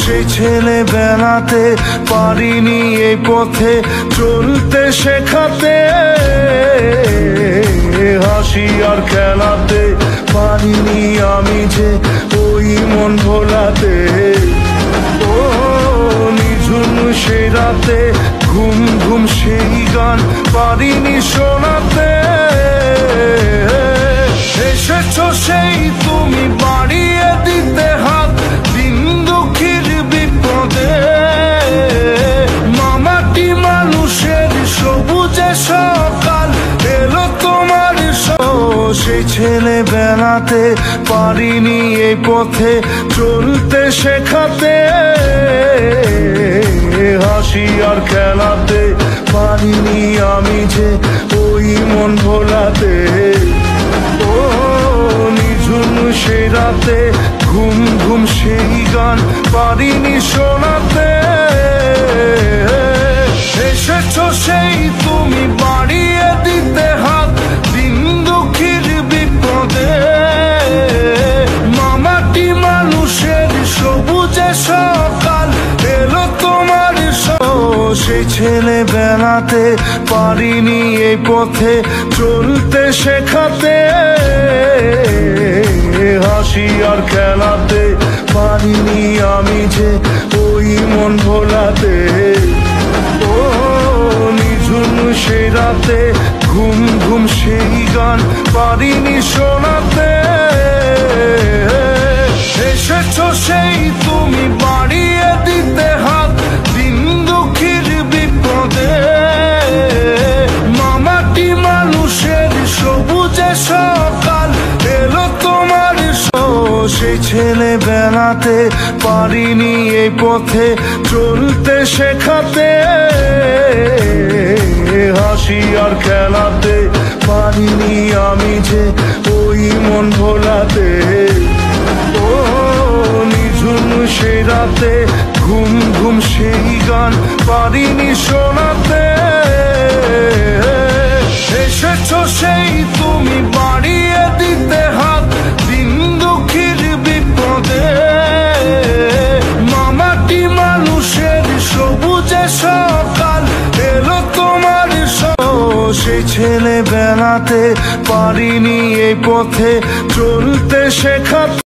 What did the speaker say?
সেই ছেলেবেলাতে পারিনি এই পথে চলতে শেখাতে, হাসি আর খেলাতে পারিনি আমি যে ওই মন ভোলাতে। ও নিঝুম সেই রাতে ঘুম ঘুম সেই গান পারিনি শোনাতে। এসেছো সেই তুমি বাড়িয়ে দিতে হাত দিন দুঃখীর বিপদে। মামাটি মানুষের সবুজে সকাল এলো তোমার। সেই ছেলেবেলাতে পারিনি এই পথে চলতে শেখাতে, হাসি আর খেলাতে পারিনি আমি যে ওই মন ভোলাতে। ও নিঝুম সেই রাতে ঘুম ঘুম সেই গান পারিনি শোনাতে। এসেছো সেই তুমি বাড়িয়ে দিতে হাত দিন দুঃখীর বিপদে। মামাটি মানুষের সবুজে সকাল এলো তোমার। সেই ছেলেবেলাতে পারিনি এই পথে চলতে শেখাতে, হাসি আর খেলাতে পারিনি আমি যে ওই মন ভোলাতে। ও নিঝুম সেই রাতে ঘুম ঘুম সেই গান পারিনি শোনাতে। এসেছো সেই তুমি বাড়িয়ে দিতে হাত দিন দুঃখীর বিপদে। মামাটি মানুষের সবুজে সকাল এলো তোমার। সেই ছেলেবেলাতে পারিনি এই পথে চলতে শেখাতে, হাসি আর খেলাতে পারিনি আমি যে ওই মন ভোলাতে। ও নিঝুম সেই রাতে ঘুম ঘুম সেই গান পারিনি শোনাতে। এসেছো সেই তুমি বাড়িয়ে দিতে হাত দিন দুঃখীর বিপদে। মামাটি মানুষের সবুজে সকাল এলো তোমার। সেই ছেলেবেলাতে পারিনি এই পথে চলতে শেখাতে।